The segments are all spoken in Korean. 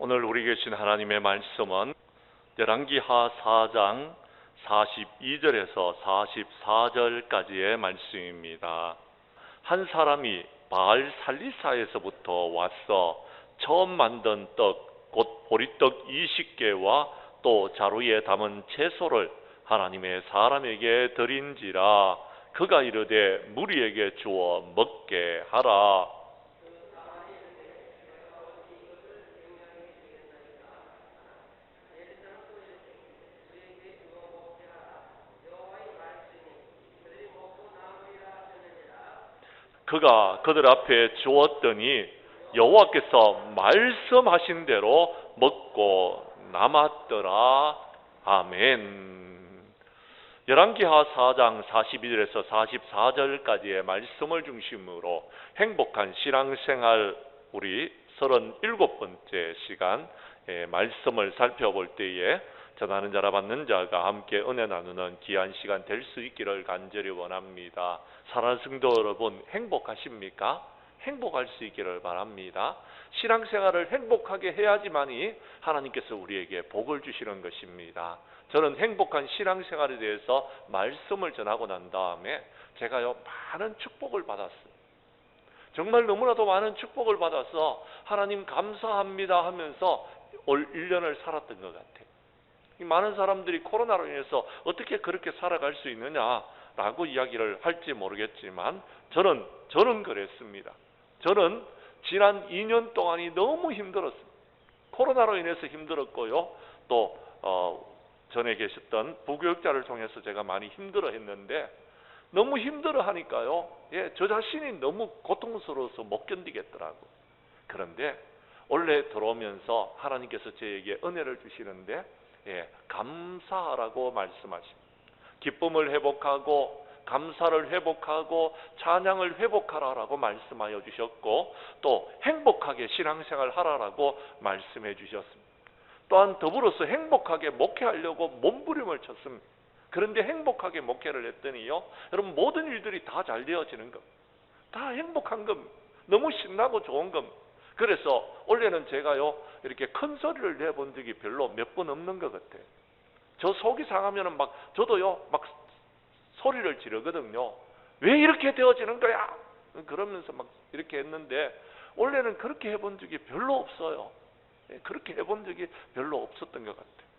오늘 우리에게 주신 하나님의 말씀은 열왕기하 4장 42절에서 44절까지의 말씀입니다. 한 사람이 바알 살리사에서부터 와서 처음 만든 떡, 곧 보리떡 20개와 또 자루에 담은 채소를 하나님의 사람에게 드린지라. 그가 이르되 무리에게 주어 먹게 하라. 그가 그들 앞에 주었더니 여호와께서 말씀하신 대로 먹고 남았더라. 아멘. 열왕기하 4장 42절에서 44절까지의 말씀을 중심으로 행복한 신앙생활 우리 37번째 시간 말씀을 살펴볼 때에 전하는 자라 받는 자가 함께 은혜 나누는 귀한 시간 될 수 있기를 간절히 원합니다. 사랑하는 성도 여러분, 행복하십니까? 행복할 수 있기를 바랍니다. 신앙생활을 행복하게 해야지만이 하나님께서 우리에게 복을 주시는 것입니다. 저는 행복한 신앙생활에 대해서 말씀을 전하고 난 다음에 제가요 많은 축복을 받았어요. 정말 너무나도 많은 축복을 받아서 하나님 감사합니다 하면서 올 1년을 살았던 것 같아요. 많은 사람들이 코로나로 인해서 어떻게 그렇게 살아갈 수 있느냐라고 이야기를 할지 모르겠지만 저는 그랬습니다. 저는 지난 2년 동안이 너무 힘들었어요. 코로나로 인해서 힘들었고요. 또 전에 계셨던 부교육자를 통해서 제가 많이 힘들어했는데 너무 힘들어하니까요. 저 자신이 너무 고통스러워서 못 견디겠더라고. 그런데 원래 들어오면서 하나님께서 저에게 은혜를 주시는데 감사하라고 말씀하십니다. 기쁨을 회복하고 감사를 회복하고 찬양을 회복하라라고 말씀하여 주셨고 또 행복하게 신앙생활 하라라고 말씀해 주셨습니다. 또한 더불어서 행복하게 목회하려고 몸부림을 쳤습니다. 그런데 행복하게 목회를 했더니요, 여러분 모든 일들이 다 잘 되어지는 겁니다. 다 행복한 겁니다. 너무 신나고 좋은 겁니다. 그래서 원래는 제가요 이렇게 큰 소리를 내본 적이 별로 몇 번 없는 것 같아요. 저 속이 상하면은 저도요 막 소리를 지르거든요. 왜 이렇게 되어지는 거야? 그러면서 막 이렇게 했는데 원래는 그렇게 해본 적이 별로 없어요. 그렇게 해본 적이 별로 없었던 것 같아요.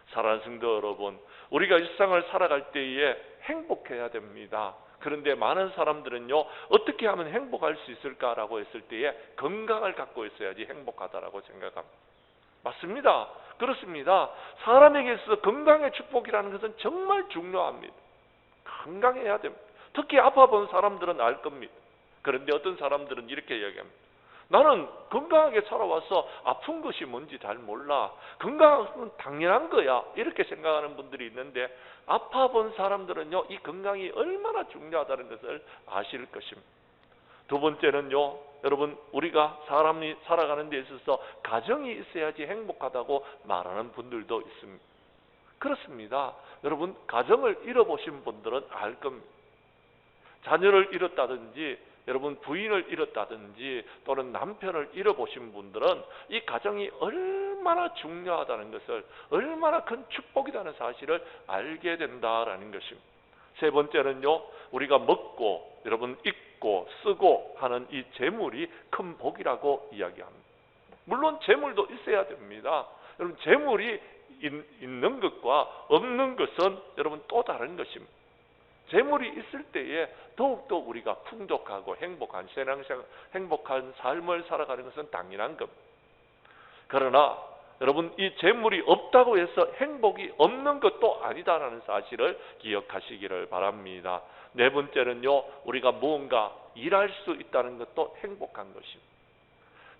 사랑하는 성도 여러분, 우리가 일상을 살아갈 때에 행복해야 됩니다. 그런데 많은 사람들은요 어떻게 하면 행복할 수 있을까라고 했을 때에 건강을 갖고 있어야지 행복하다라고 생각합니다. 맞습니다. 그렇습니다. 사람에게 있어서 건강의 축복이라는 것은 정말 중요합니다. 건강해야 됩니다. 특히 아파본 사람들은 알 겁니다. 그런데 어떤 사람들은 이렇게 이야기합니다. 나는 건강하게 살아와서 아픈 것이 뭔지 잘 몰라. 건강은 당연한 거야. 이렇게 생각하는 분들이 있는데 아파본 사람들은요 이 건강이 얼마나 중요하다는 것을 아실 것입니다. 두 번째는요, 여러분 우리가 사람이 살아가는 데 있어서 가정이 있어야지 행복하다고 말하는 분들도 있습니다. 그렇습니다. 여러분 가정을 잃어보신 분들은 알 겁니다. 자녀를 잃었다든지 여러분 부인을 잃었다든지 또는 남편을 잃어보신 분들은 이 가정이 얼마나 중요하다는 것을, 얼마나 큰 축복이라는 사실을 알게 된다라는 것입니다. 세 번째는요, 우리가 먹고 여러분 입고 쓰고 하는 이 재물이 큰 복이라고 이야기합니다. 물론 재물도 있어야 됩니다. 여러분 재물이 있는 것과 없는 것은 여러분 또 다른 것입니다. 재물이 있을 때에 더욱더 우리가 풍족하고 행복한 신앙생활, 행복한 삶을 살아가는 것은 당연한 겁니다. 그러나 여러분 이 재물이 없다고 해서 행복이 없는 것도 아니다라는 사실을 기억하시기를 바랍니다. 네 번째는요, 우리가 무언가 일할 수 있다는 것도 행복한 것입니다.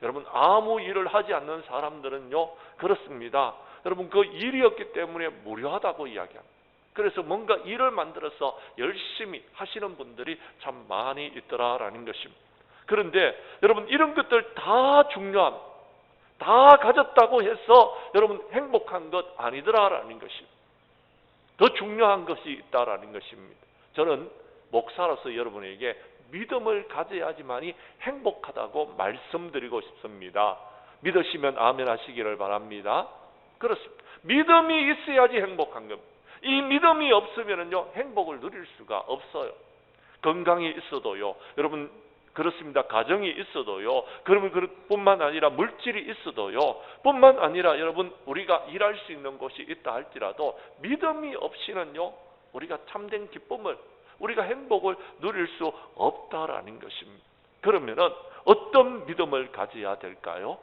여러분 아무 일을 하지 않는 사람들은요 그렇습니다. 여러분 그 일이 없기 때문에 무료하다고 이야기합니다. 그래서 뭔가 일을 만들어서 열심히 하시는 분들이 참 많이 있더라라는 것입니다. 그런데 여러분 이런 것들 다 중요합니다. 다 가졌다고 해서 여러분 행복한 것 아니더라라는 것입니다. 더 중요한 것이 있다라는 것입니다. 저는 목사로서 여러분에게 믿음을 가져야지만이 행복하다고 말씀드리고 싶습니다. 믿으시면 아멘 하시기를 바랍니다. 그렇습니다. 믿음이 있어야지 행복한 겁니다. 이 믿음이 없으면요 행복을 누릴 수가 없어요. 건강이 있어도요, 여러분 그렇습니다. 가정이 있어도요, 그러면 그뿐만 아니라 물질이 있어도요, 뿐만 아니라 여러분 우리가 일할 수 있는 곳이 있다 할지라도 믿음이 없이는요 우리가 참된 기쁨을, 우리가 행복을 누릴 수 없다라는 것입니다. 그러면은 어떤 믿음을 가져야 될까요?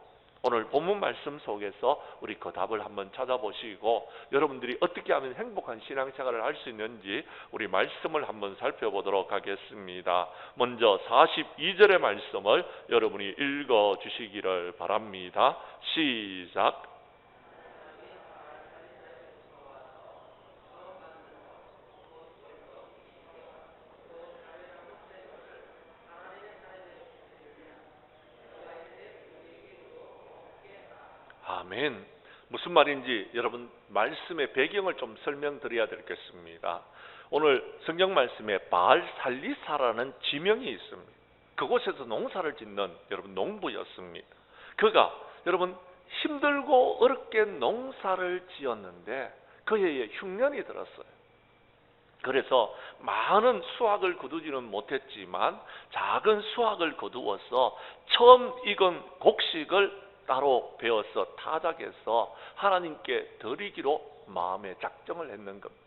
오늘 본문 말씀 속에서 우리 그 답을 한번 찾아보시고 여러분들이 어떻게 하면 행복한 신앙생활을 할 수 있는지 우리 말씀을 한번 살펴보도록 하겠습니다. 먼저 42절의 말씀을 여러분이 읽어주시기를 바랍니다. 시작. 아멘. 무슨 말인지 여러분 말씀의 배경을 좀 설명드려야 되겠습니다. 오늘 성경 말씀에 바알살리사라는 지명이 있습니다. 그곳에서 농사를 짓는 여러분 농부였습니다. 그가 여러분 힘들고 어렵게 농사를 지었는데 그의 흉년이 들었어요. 그래서 많은 수확을 거두지는 못했지만 작은 수확을 거두어서 처음 익은 곡식을 따로 베어서 타작해서 하나님께 드리기로 마음에 작정을 했는 겁니다.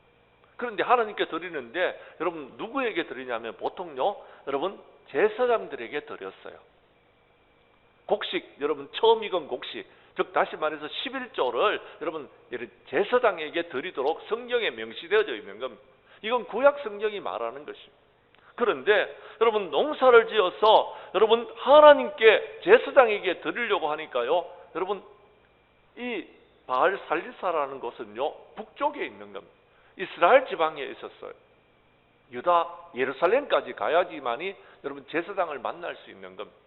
그런데 하나님께 드리는데 여러분 누구에게 드리냐면 보통요 여러분 제사장들에게 드렸어요. 곡식, 여러분 처음 익은 곡식, 즉 다시 말해서 11조를 여러분 제사장에게 드리도록 성경에 명시되어져 있는 겁니다. 이건 구약 성경이 말하는 것입니다. 그런데 여러분 농사를 지어서 여러분 하나님께 제사장에게 드리려고 하니까요, 여러분 이 바알살리사라는 곳은요 북쪽에 있는 겁니다. 이스라엘 지방에 있었어요. 유다 예루살렘까지 가야지만이 여러분 제사장을 만날 수 있는 겁니다.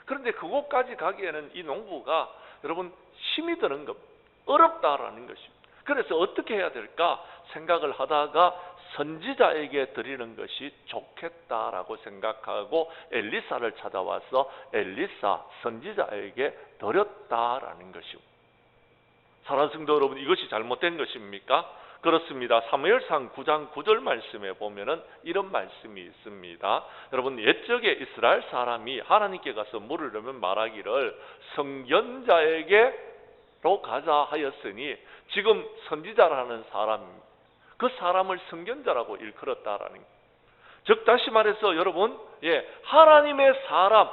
그런데 그곳까지 가기에는 이 농부가 여러분 힘이 드는 겁니다. 어렵다라는 것입니다. 그래서 어떻게 해야 될까 생각을 하다가 선지자에게 드리는 것이 좋겠다라고 생각하고 엘리사를 찾아와서 엘리사 선지자에게 드렸다라는 것입니다. 사랑하는 성도 여러분, 이것이 잘못된 것입니까? 그렇습니다. 사무엘상 9장 9절 말씀에 보면은 이런 말씀이 있습니다. 여러분 옛적에 이스라엘 사람이 하나님께 가서 물으려면 말하기를 선견자에게로 가자 하였으니 지금 선지자라는 사람, 그 사람을 선견자라고 일컬었다라는 것. 즉 다시 말해서 여러분 하나님의 사람,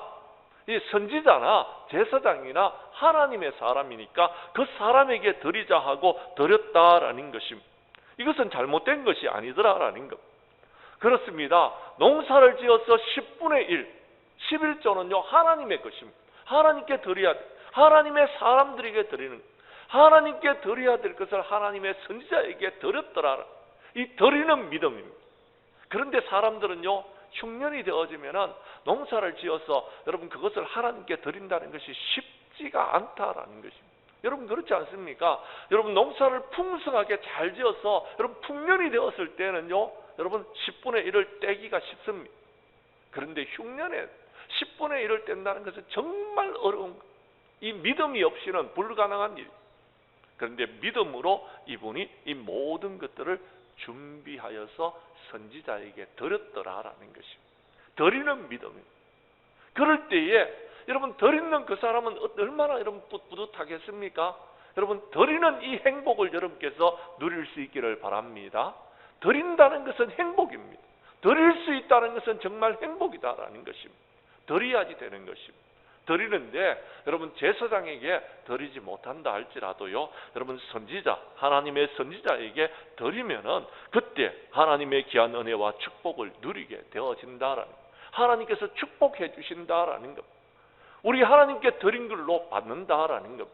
이 선지자나 제사장이나 하나님의 사람이니까 그 사람에게 드리자 하고 드렸다라는 것입니다. 이것은 잘못된 것이 아니더라라는 것. 그렇습니다. 농사를 지어서 10분의 1, 11조는요 하나님의 것입니다. 하나님께 드려야 돼. 하나님의 사람들에게 드리는 것. 하나님께 드려야 될 것을 하나님의 선지자에게 드렸더라. 이 드리는 믿음입니다. 그런데 사람들은요 흉년이 되어지면은 농사를 지어서 여러분 그것을 하나님께 드린다는 것이 쉽지가 않다라는 것입니다. 여러분 그렇지 않습니까? 여러분 농사를 풍성하게 잘 지어서 여러분 풍년이 되었을 때는요 여러분 10분의 1을 떼기가 쉽습니다. 그런데 흉년에 10분의 1을 뗀다는 것은 정말 어려운, 이 믿음이 없이는 불가능한 일입니다. 그런데 믿음으로 이분이 이 모든 것들을 준비하여서 선지자에게 드렸더라라는 것입니다. 드리는 믿음입니다. 그럴 때에 여러분 드리는 그 사람은 얼마나 여러분 뿌듯하겠습니까? 여러분 드리는 이 행복을 여러분께서 누릴 수 있기를 바랍니다. 드린다는 것은 행복입니다. 드릴 수 있다는 것은 정말 행복이다라는 것입니다. 드려야지 되는 것입니다. 드리는데 여러분 제사장에게 드리지 못한다 할지라도요 여러분 선지자, 하나님의 선지자에게 드리면은 그때 하나님의 귀한 은혜와 축복을 누리게 되어진다라는 것. 하나님께서 축복해 주신다라는 것. 우리 하나님께 드린 걸로 받는다라는 것.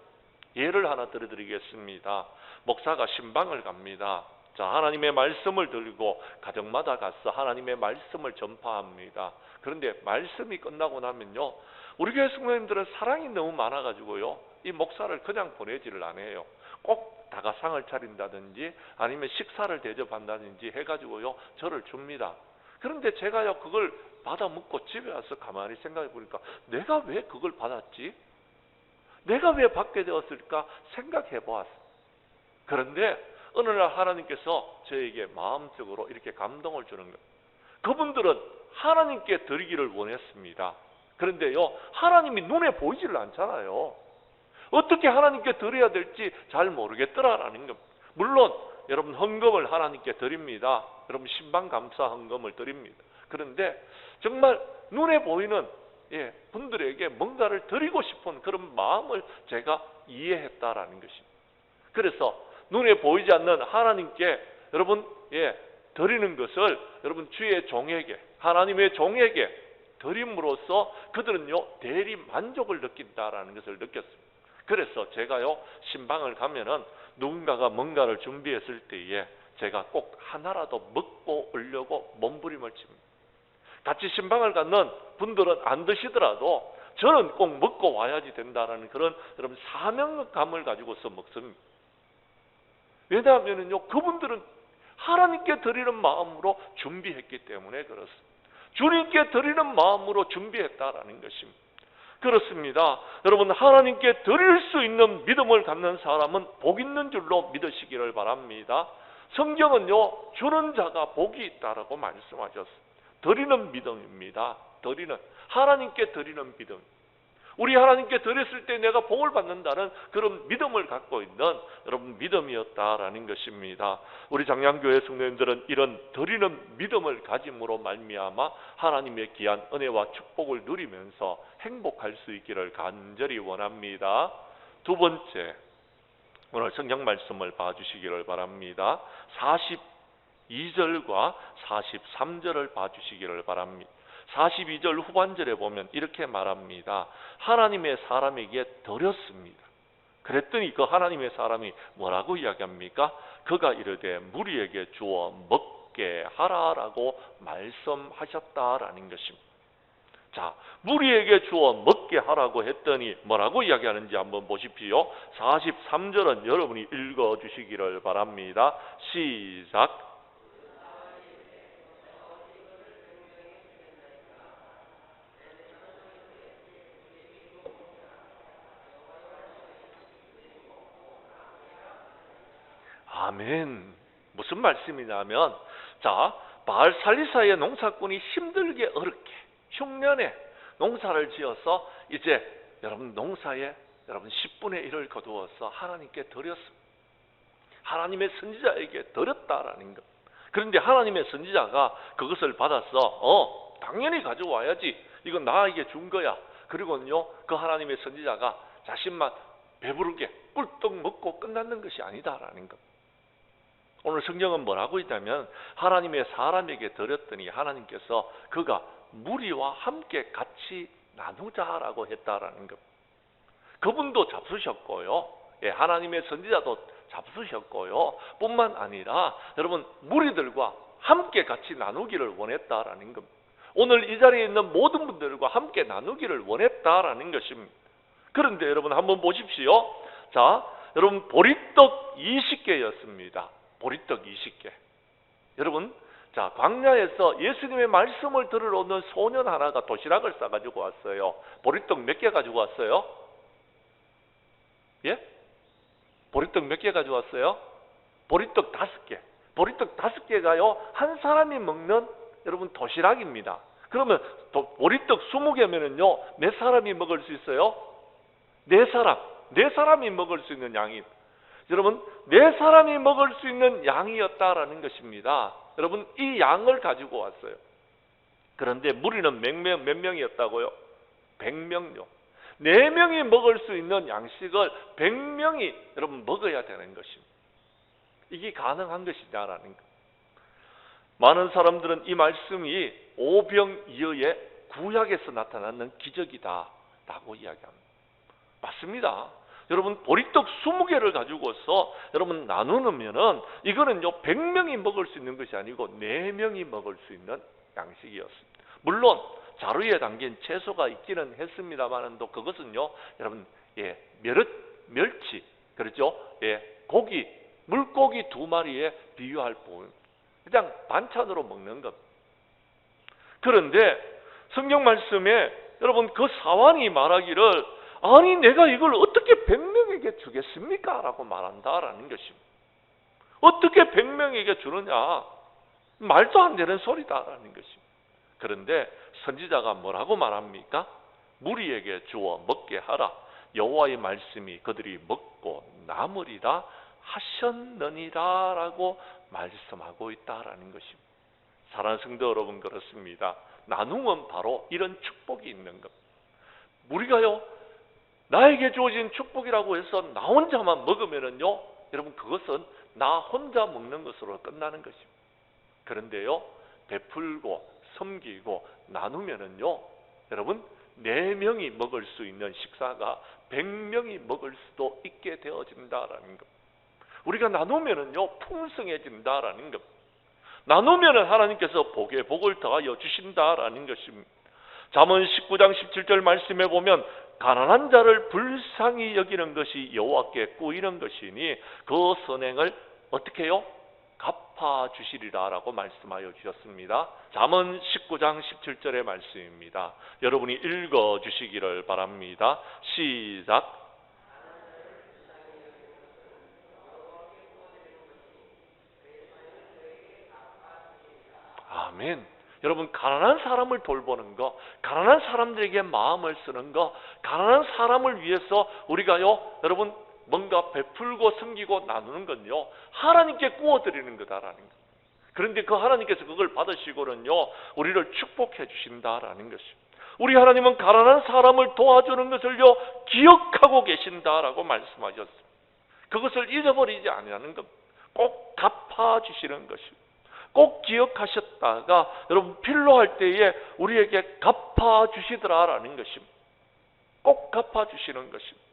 예를 하나 들어드리겠습니다. 목사가 신방을 갑니다. 자, 하나님의 말씀을 들고 가정마다 가서 하나님의 말씀을 전파합니다. 그런데 말씀이 끝나고 나면요 우리 교회 성도님들은 사랑이 너무 많아가지고요 이 목사를 그냥 보내지를 않아요. 꼭 다가상을 차린다든지 아니면 식사를 대접한다든지 해가지고요 저를 줍니다. 그런데 제가요 그걸 받아 먹고 집에 와서 가만히 생각해 보니까 내가 왜 그걸 받았지? 내가 왜 받게 되었을까 생각해 보았어. 그런데 어느 날 하나님께서 저에게 마음적으로 이렇게 감동을 주는 거예요. 그분들은 하나님께 드리기를 원했습니다. 그런데요, 하나님이 눈에 보이지를 않잖아요. 어떻게 하나님께 드려야 될지 잘 모르겠더라라는 겁니다. 물론 여러분 헌금을 하나님께 드립니다. 여러분 신방감사 헌금을 드립니다. 그런데 정말 눈에 보이는 분들에게 뭔가를 드리고 싶은 그런 마음을 제가 이해했다라는 것입니다. 그래서 눈에 보이지 않는 하나님께 여러분 드리는 것을 여러분 주의 종에게, 하나님의 종에게 드림으로써 그들은요 대리 만족을 느낀다라는 것을 느꼈습니다. 그래서 제가요 신방을 가면은 누군가가 뭔가를 준비했을 때에 제가 꼭 하나라도 먹고 오려고 몸부림을 칩니다. 같이 신방을 갖는 분들은 안 드시더라도 저는 꼭 먹고 와야지 된다라는 그런 여러분 사명감을 가지고서 먹습니다. 왜냐하면요 그분들은 하나님께 드리는 마음으로 준비했기 때문에 그렇습니다. 주님께 드리는 마음으로 준비했다라는 것입니다. 그렇습니다. 여러분 하나님께 드릴 수 있는 믿음을 갖는 사람은 복 있는 줄로 믿으시기를 바랍니다. 성경은요 주는 자가 복이 있다라고 말씀하셨습니다. 드리는 믿음입니다. 드리는 하나님께 드리는 믿음. 우리 하나님께 드렸을 때 내가 복을 받는다는 그런 믿음을 갖고 있는 여러분 믿음이었다라는 것입니다. 우리 장량교회 성도님들은 이런 드리는 믿음을 가짐으로 말미암아 하나님의 귀한 은혜와 축복을 누리면서 행복할 수 있기를 간절히 원합니다. 두 번째, 오늘 성경 말씀을 봐주시기를 바랍니다. 42절과 43절을 봐주시기를 바랍니다. 42절 후반절에 보면 이렇게 말합니다. 하나님의 사람에게 드렸습니다. 그랬더니 그 하나님의 사람이 뭐라고 이야기합니까? 그가 이르되 무리에게 주어 먹게 하라라고 말씀하셨다라는 것입니다. 자, 무리에게 주어 먹게 하라고 했더니 뭐라고 이야기하는지 한번 보십시오. 43절은 여러분이 읽어주시기를 바랍니다. 시작. 아멘. 무슨 말씀이냐면, 자, 바알살리사의 농사꾼이 힘들게 어렵게 흉년에 농사를 지어서 이제 여러분 농사에 여러분 10분의 1을 거두어서 하나님께 드렸습니다. 하나님의 선지자에게 드렸다라는 것. 그런데 하나님의 선지자가 그것을 받아서 당연히 가져와야지. 이건 나에게 준 거야. 그리고는요 그 하나님의 선지자가 자신만 배부르게 꿀떡 먹고 끝났는 것이 아니다라는 것. 오늘 성경은 뭐라고 있다면 하나님의 사람에게 드렸더니 하나님께서 그가 무리와 함께 같이 나누자라고 했다라는 것. 그분도 잡수셨고요. 하나님의 선지자도 잡수셨고요. 뿐만 아니라 여러분 무리들과 함께 같이 나누기를 원했다라는 것. 오늘 이 자리에 있는 모든 분들과 함께 나누기를 원했다라는 것입니다. 그런데 여러분 한번 보십시오. 자, 여러분 보리떡 20개였습니다. 보리떡 20개. 여러분, 자, 광야에서 예수님의 말씀을 들으러 오는 소년 하나가 도시락을 싸가지고 왔어요. 보리떡 몇 개 가지고 왔어요? 예? 보리떡 몇 개 가지고 왔어요? 보리떡 5개. 보리떡 5개가요, 한 사람이 먹는 여러분 도시락입니다. 그러면 보리떡 20개면은요, 몇 사람이 먹을 수 있어요? 4사람. 4사람이 먹을 수 있는 양이. 여러분, 4사람이 먹을 수 있는 양이었다라는 것입니다. 여러분, 이 양을 가지고 왔어요. 그런데 무리는 몇 명이었다고요? 100명요. 4명이 먹을 수 있는 양식을 100명이 여러분 먹어야 되는 것입니다. 이게 가능한 것이냐라는 것. 많은 사람들은 이 말씀이 오병이어의 구약에서 나타나는 기적이다 라고 이야기합니다. 맞습니다. 여러분 보리떡 20개를 가지고서 여러분 나누면은 이거는요 100명이 먹을 수 있는 것이 아니고 4명이 먹을 수 있는 양식이었습니다. 물론 자루에 담긴 채소가 있기는 했습니다만도 그것은요 여러분 멸치 그렇죠? 고기 물고기 2마리에 비유할 뿐 그냥 반찬으로 먹는 것. 그런데 성경 말씀에 여러분 그 사환이 말하기를 아니 내가 이걸 어떻게 100명에게 주겠습니까? 라고 말한다라는 것입니다. 어떻게 100명에게 주느냐? 말도 안 되는 소리다라는 것입니다. 그런데 선지자가 뭐라고 말합니까? 무리에게 주어 먹게 하라. 여호와의 말씀이 그들이 먹고 남으리라 하셨느니라 라고 말씀하고 있다라는 것입니다. 사랑하는 성도 여러분, 그렇습니다. 나눔은 바로 이런 축복이 있는 겁니다. 우리가요, 나에게 주어진 축복이라고 해서 나 혼자만 먹으면은요, 여러분 그것은 나 혼자 먹는 것으로 끝나는 것입니다. 그런데요, 베풀고 섬기고 나누면은요, 여러분 4명이 먹을 수 있는 식사가 100명이 먹을 수도 있게 되어진다라는 것. 우리가 나누면은요, 풍성해진다라는 것. 나누면은 하나님께서 복에 복을 더하여 주신다라는 것입니다. 잠언 19장 17절 말씀에 보면 가난한 자를 불쌍히 여기는 것이 여호와께 꾸이는 것이니 그 선행을 어떻게 해요? 갚아주시리라 라고 말씀하여 주셨습니다. 잠언 19장 17절의 말씀입니다. 여러분이 읽어주시기를 바랍니다. 시작. 아멘. 여러분, 가난한 사람을 돌보는 거, 가난한 사람들에게 마음을 쓰는 거, 가난한 사람을 위해서 우리가요, 여러분 뭔가 베풀고 섬기고 나누는 건요, 하나님께 구워드리는 거다라는 거. 그런데 그 하나님께서 그걸 받으시고는요, 우리를 축복해 주신다라는 것입니다. 우리 하나님은 가난한 사람을 도와주는 것을요, 기억하고 계신다라고 말씀하셨습니다. 그것을 잊어버리지 아니하는 것, 꼭 갚아주시는 것입니다. 꼭 기억하셨다가 여러분 필요할 때에 우리에게 갚아주시더라라는 것입니다. 꼭 갚아주시는 것입니다.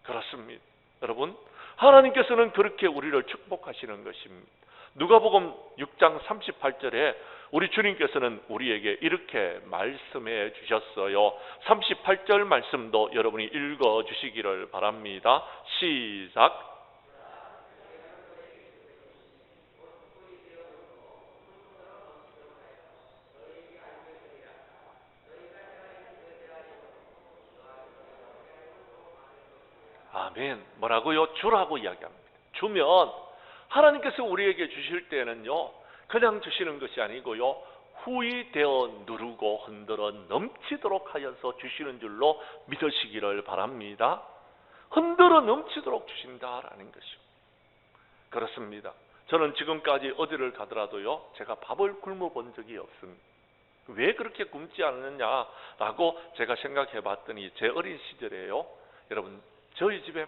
그렇습니다. 여러분, 하나님께서는 그렇게 우리를 축복하시는 것입니다. 누가복음 6장 38절에 우리 주님께서는 우리에게 이렇게 말씀해 주셨어요. 38절 말씀도 여러분이 읽어 주시기를 바랍니다. 시작. 아멘. 뭐라고요? 주라고 이야기합니다. 주면 하나님께서 우리에게 주실 때는요, 그냥 주시는 것이 아니고요, 후히 되어 누르고 흔들어 넘치도록 하여서 주시는 줄로 믿으시기를 바랍니다. 흔들어 넘치도록 주신다라는 것이요. 그렇습니다. 저는 지금까지 어디를 가더라도요, 제가 밥을 굶어 본 적이 없습니다. 왜 그렇게 굶지 않느냐라고 제가 생각해 봤더니 제 어린 시절에요, 여러분 저희 집에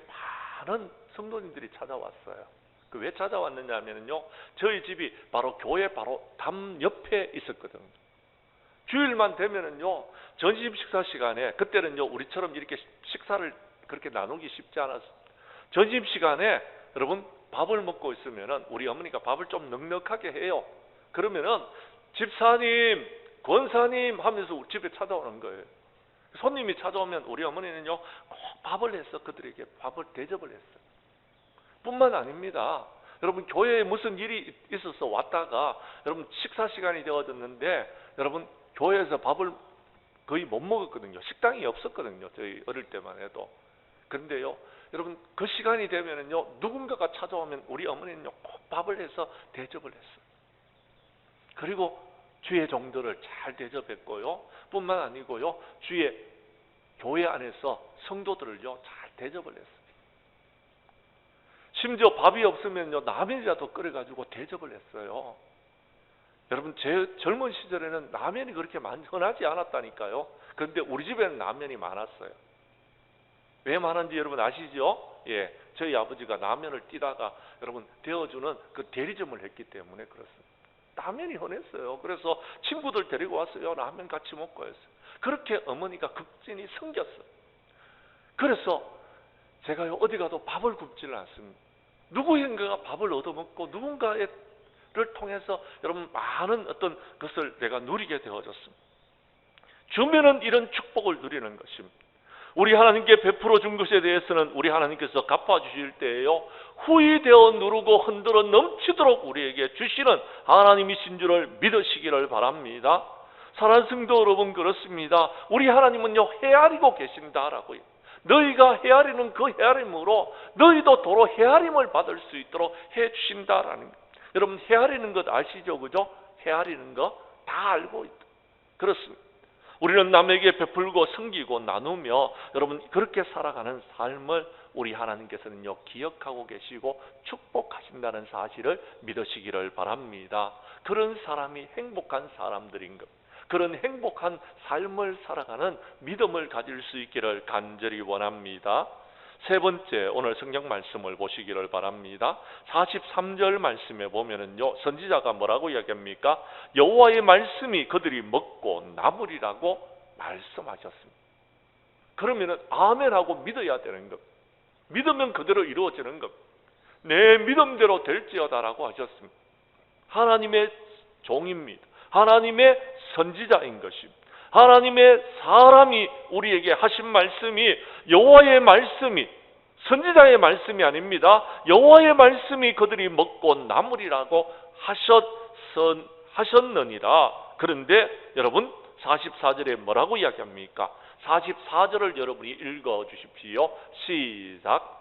많은 성도님들이 찾아왔어요. 그 왜 찾아왔느냐 하면요, 저희 집이 바로 교회 바로 담 옆에 있었거든요. 주일만 되면은요, 전심 식사 시간에, 그때는요 우리처럼 이렇게 식사를 그렇게 나누기 쉽지 않았어요. 전심 시간에 여러분 밥을 먹고 있으면은 우리 어머니가 밥을 좀 넉넉하게 해요. 그러면은 집사님, 권사님 하면서 집에 찾아오는 거예요. 손님이 찾아오면 우리 어머니는요 꼭 밥을 해서 그들에게 밥을 대접을 했어요. 뿐만 아닙니다. 여러분 교회에 무슨 일이 있어서 왔다가 여러분 식사 시간이 되어졌는데 여러분 교회에서 밥을 거의 못 먹었거든요. 식당이 없었거든요. 저희 어릴 때만 해도. 그런데요 여러분 그 시간이 되면은요 누군가가 찾아오면 우리 어머니는요 꼭 밥을 해서 대접을 했어요. 그리고 주의 종들을 잘 대접했고요. 뿐만 아니고요. 주의 교회 안에서 성도들을요 잘 대접을 했어요. 심지어 밥이 없으면요 라면이라도 끓여가지고 대접을 했어요. 여러분 제 젊은 시절에는 라면이 그렇게 흔하지 않았다니까요. 그런데 우리 집에는 라면이 많았어요. 왜 많은지 여러분 아시죠? 예, 저희 아버지가 라면을 띠다가 여러분 데워주는 그 대리점을 했기 때문에 그렇습니다. 라면이 흔했어요. 그래서 친구들 데리고 왔어요. 라면 같이 먹고 했어요. 그렇게 어머니가 극진히 섬겼어요. 그래서 제가요 어디 가도 밥을 굶지를 않습니다. 누구인가가 밥을 얻어먹고 누군가를 통해서 여러분 많은 어떤 것을 내가 누리게 되어졌습니다. 주면은 이런 축복을 누리는 것입니다. 우리 하나님께 베풀어 준 것에 대해서는 우리 하나님께서 갚아주실 때에요 후히 되어 누르고 흔들어 넘치도록 우리에게 주시는 하나님이신 줄을 믿으시기를 바랍니다. 사랑하는 성도 여러분, 그렇습니다. 우리 하나님은요, 헤아리고 계신다라고요. 너희가 헤아리는 그 헤아림으로 너희도 도로 헤아림을 받을 수 있도록 해주신다라는 것. 여러분, 헤아리는 것 아시죠? 그죠? 헤아리는 거 다 알고 있다. 그렇습니다. 우리는 남에게 베풀고 섬기고 나누며 여러분 그렇게 살아가는 삶을 우리 하나님께서는요 기억하고 계시고 축복하신다는 사실을 믿으시기를 바랍니다. 그런 사람이 행복한 사람들인 것, 그런 행복한 삶을 살아가는 믿음을 가질 수 있기를 간절히 원합니다. 세 번째, 오늘 성경 말씀을 보시기를 바랍니다. 43절 말씀에 보면은요, 선지자가 뭐라고 이야기합니까? 여호와의 말씀이 그들이 먹고 남으리라고 말씀하셨습니다. 그러면은 아멘하고 믿어야 되는 것. 믿으면 그대로 이루어지는 것. 내 믿음대로 될지어다라고 하셨습니다. 하나님의 종입니다. 하나님의 선지자인 것입니다. 하나님의 사람이 우리에게 하신 말씀이 여호와의 말씀이 선지자의 말씀이 아닙니다. 여호와의 말씀이 그들이 먹고 남으리라고 하셨느니라. 그런데 여러분 44절에 뭐라고 이야기합니까? 44절을 여러분이 읽어 주십시오. 시작.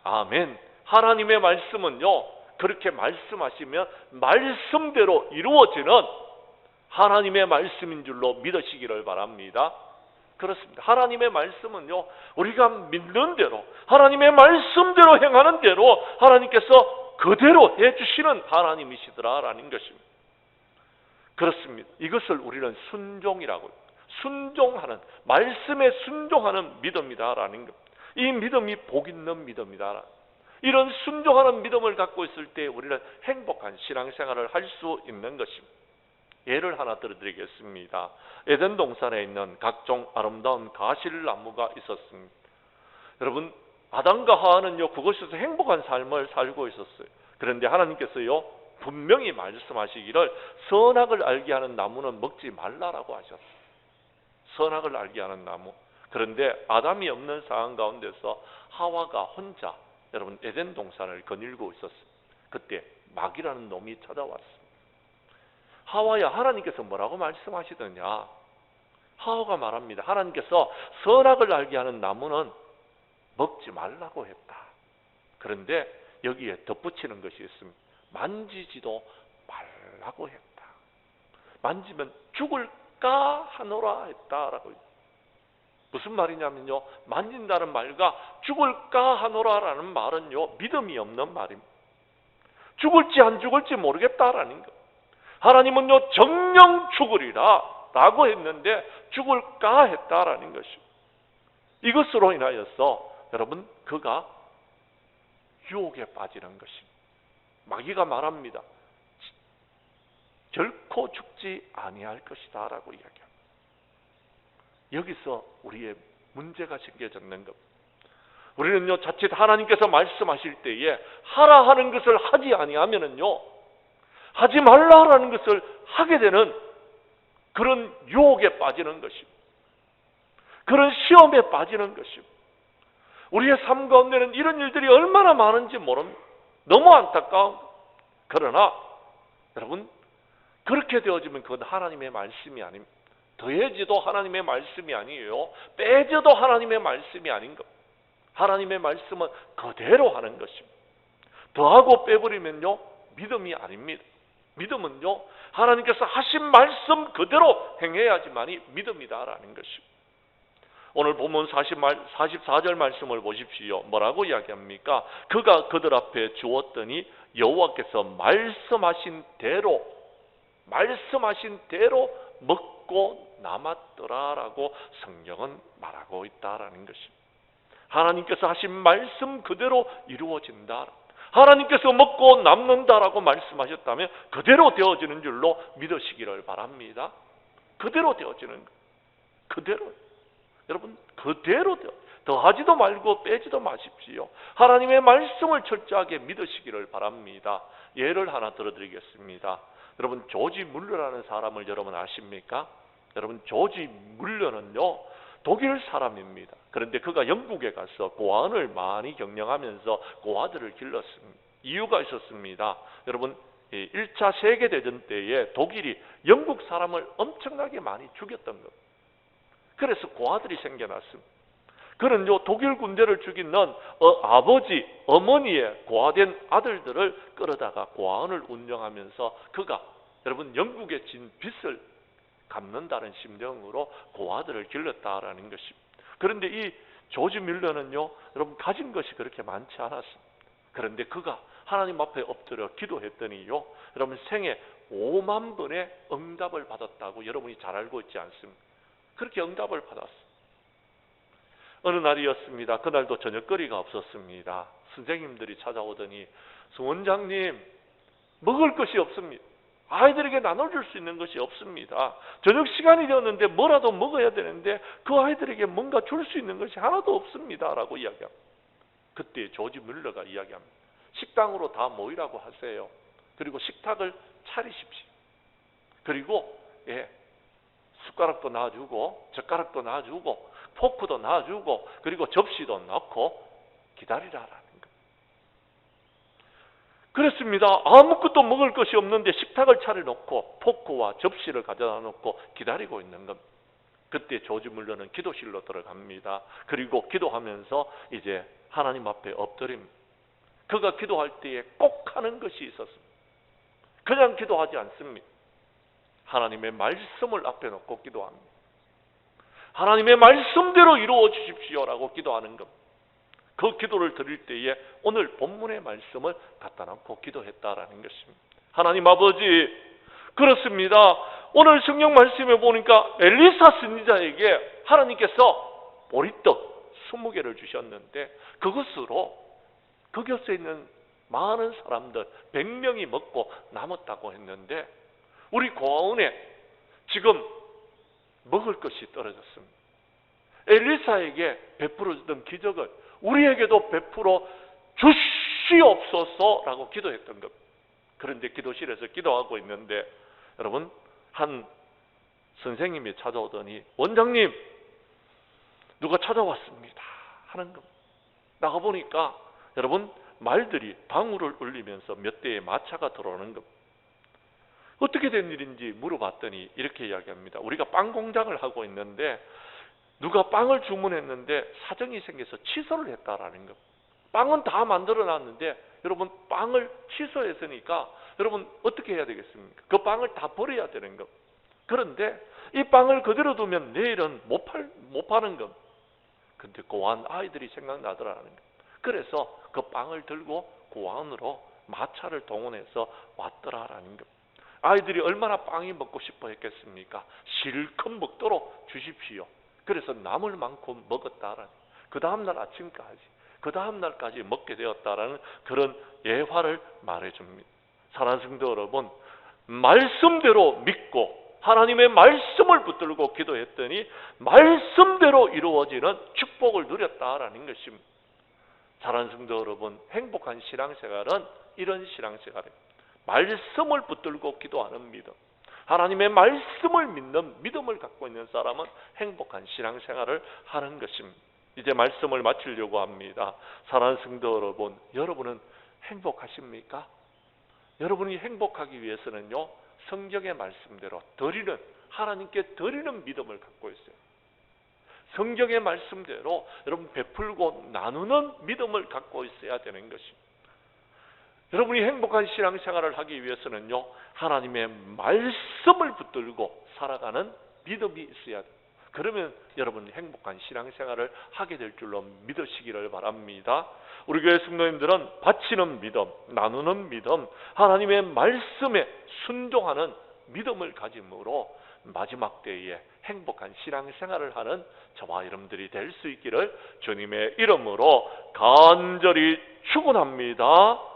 아멘. 하나님의 말씀은요 그렇게 말씀하시면 말씀대로 이루어지는 하나님의 말씀인 줄로 믿으시기를 바랍니다. 그렇습니다. 하나님의 말씀은요 우리가 믿는 대로 하나님의 말씀대로 행하는 대로 하나님께서 그대로 해주시는 하나님이시더라라는 것입니다. 그렇습니다. 이것을 우리는 순종이라고 해요. 순종하는, 말씀에 순종하는 믿음이다라는 것. 이 믿음이 복 있는 믿음이다. 이런 순종하는 믿음을 갖고 있을 때 우리는 행복한 신앙생활을 할 수 있는 것입니다. 예를 하나 들어드리겠습니다. 에덴 동산에 있는 각종 아름다운 가실나무가 있었습니다. 여러분, 아담과 하와는요 그곳에서 행복한 삶을 살고 있었어요. 그런데 하나님께서요 분명히 말씀하시기를 선악을 알게 하는 나무는 먹지 말라라고 하셨어요. 선악을 알게 하는 나무. 그런데 아담이 없는 상황 가운데서 하와가 혼자 여러분 에덴 동산을 거닐고 있었어요. 그때 마귀라는 놈이 찾아왔습니다. 하와야, 하나님께서 뭐라고 말씀하시더냐? 하와가 말합니다. 하나님께서 선악을 알게 하는 나무는 먹지 말라고 했다. 그런데 여기에 덧붙이는 것이 있습니다. 만지지도 말라고 했다. 만지면 죽을까 하노라 했다라고. 무슨 말이냐면요, 만진다는 말과 죽을까 하노라라는 말은요 믿음이 없는 말입니다. 죽을지 안 죽을지 모르겠다라는 것. 하나님은요 정령 죽으리라 라고 했는데 죽을까 했다라는 것입니다. 이것으로 인하여서 여러분 그가 유혹에 빠지는 것입니다. 마귀가 말합니다. 결코 죽지 아니할 것이다 라고 이야기합니다. 여기서 우리의 문제가 생겨졌는 것. 우리는요 자칫 하나님께서 말씀하실 때에 하라 하는 것을 하지 아니하면은요 하지 말라라는 것을 하게 되는 그런 유혹에 빠지는 것입니다. 그런 시험에 빠지는 것입니다. 우리의 삶 가운데는 이런 일들이 얼마나 많은지 모릅니다. 너무 안타까운. 그러나 여러분 그렇게 되어지면 그건 하나님의 말씀이 아닙니다. 더해져도 하나님의 말씀이 아니에요. 빼져도 하나님의 말씀이 아닌 것. 하나님의 말씀은 그대로 하는 것입니다. 더하고 빼버리면요 믿음이 아닙니다. 믿음은요 하나님께서 하신 말씀 그대로 행해야지만이 믿음이다라는 것입니다. 오늘 본문 44절 말씀을 보십시오. 뭐라고 이야기합니까? 그가 그들 앞에 주었더니 여호와께서 말씀하신 대로 먹고 남았더라라고 성경은 말하고 있다라는 것입니다. 하나님께서 하신 말씀 그대로 이루어진다. 하나님께서 먹고 남는다라고 말씀하셨다면 그대로 되어지는 줄로 믿으시기를 바랍니다. 그대로 되어지는 것. 그대로. 여러분 그대로 더하지도 말고 빼지도 마십시오. 하나님의 말씀을 철저하게 믿으시기를 바랍니다. 예를 하나 들어드리겠습니다. 여러분 조지 물러라는 사람을 여러분 아십니까? 여러분 조지 물러는요 독일 사람입니다. 그런데 그가 영국에 가서 고아원을 많이 경영하면서 고아들을 길렀습니다. 이유가 있었습니다. 여러분, 1차 세계대전 때에 독일이 영국 사람을 엄청나게 많이 죽였던 것. 그래서 고아들이 생겨났습니다. 그는요, 독일 군대를 죽이는 아버지, 어머니의 고아된 아들들을 끌어다가 고아원을 운영하면서 그가 여러분 영국에 진 빚을 갚는다는 심정으로 고아들을 길렀다라는 것입니다. 그런데 이 조지 밀러는요, 여러분 가진 것이 그렇게 많지 않았습니다. 그런데 그가 하나님 앞에 엎드려 기도했더니요, 여러분 생애 5만 번의 응답을 받았다고 여러분이 잘 알고 있지 않습니까? 그렇게 응답을 받았습니다. 어느 날이었습니다. 그날도 저녁거리가 없었습니다. 선생님들이 찾아오더니 원장님, 먹을 것이 없습니다. 아이들에게 나눠줄 수 있는 것이 없습니다. 저녁 시간이 되었는데 뭐라도 먹어야 되는데 그 아이들에게 뭔가 줄 수 있는 것이 하나도 없습니다. 라고 이야기합니다. 그때 조지 밀러가 이야기합니다. 식당으로 다 모이라고 하세요. 그리고 식탁을 차리십시오. 그리고 숟가락도 놔주고 젓가락도 놔주고 포크도 놔주고 그리고 접시도 넣고 기다리라라는 것. 그렇습니다. 아무것도 먹을 것이 없는데 식탁을 차려놓고 포크와 접시를 가져다 놓고 기다리고 있는 겁니다. 그때 조지 밀러는 기도실로 들어갑니다. 그리고 기도하면서 이제 하나님 앞에 엎드립니다. 그가 기도할 때에 꼭 하는 것이 있었습니다. 그냥 기도하지 않습니다. 하나님의 말씀을 앞에 놓고 기도합니다. 하나님의 말씀대로 이루어 주십시오라고 기도하는 것. 그 기도를 드릴 때에 오늘 본문의 말씀을 갖다 놓고 기도했다라는 것입니다. 하나님 아버지, 그렇습니다. 오늘 성경 말씀에 보니까 엘리사 선지자에게 하나님께서 보리떡 20개를 주셨는데 그것으로 그 곁에 있는 많은 사람들 100명이 먹고 남았다고 했는데 우리 고아원에 지금 먹을 것이 떨어졌습니다. 엘리사에게 베풀어 주던 기적을 우리에게도 베풀어 주시옵소서라고 기도했던 것. 그런데 기도실에서 기도하고 있는데 여러분 한 선생님이 찾아오더니 원장님 누가 찾아왔습니다 하는 것. 나가보니까 여러분 말들이 방울을 울리면서 몇 대의 마차가 들어오는 것. 어떻게 된 일인지 물어봤더니 이렇게 이야기합니다. 우리가 빵 공장을 하고 있는데 누가 빵을 주문했는데 사정이 생겨서 취소를 했다라는 것. 빵은 다 만들어놨는데 여러분 빵을 취소했으니까 여러분 어떻게 해야 되겠습니까? 그 빵을 다 버려야 되는 것. 그런데 이 빵을 그대로 두면 내일은 못 파는 것. 근데 고아원 아이들이 생각나더라는 것. 그래서 그 빵을 들고 고아원으로 마차를 동원해서 왔더라라는 것. 아이들이 얼마나 빵이 먹고 싶어 했겠습니까? 실컷 먹도록 주십시오. 그래서 남을 만큼 먹었다라는, 그 다음날 아침까지, 그 다음날까지 먹게 되었다라는 그런 예화를 말해줍니다. 사랑하는 성도 여러분, 말씀대로 믿고 하나님의 말씀을 붙들고 기도했더니 말씀대로 이루어지는 축복을 누렸다라는 것입니다. 사랑하는 성도 여러분, 행복한 신앙생활은 이런 신앙생활입니다. 말씀을 붙들고 기도하는 믿음, 하나님의 말씀을 믿는 믿음을 갖고 있는 사람은 행복한 신앙생활을 하는 것입니다. 이제 말씀을 마치려고 합니다. 사랑하는 성도 여러분, 여러분은 행복하십니까? 여러분이 행복하기 위해서는요, 성경의 말씀대로 드리는, 하나님께 드리는 믿음을 갖고 있어요. 성경의 말씀대로 여러분 베풀고 나누는 믿음을 갖고 있어야 되는 것입니다. 여러분이 행복한 신앙생활을 하기 위해서는요, 하나님의 말씀을 붙들고 살아가는 믿음이 있어야 돼요. 그러면 여러분이 행복한 신앙생활을 하게 될 줄로 믿으시기를 바랍니다. 우리 교회 성도님들은 바치는 믿음, 나누는 믿음, 하나님의 말씀에 순종하는 믿음을 가짐으로 마지막 때에 행복한 신앙생활을 하는 저와 여러분들이 될 수 있기를 주님의 이름으로 간절히 축원합니다.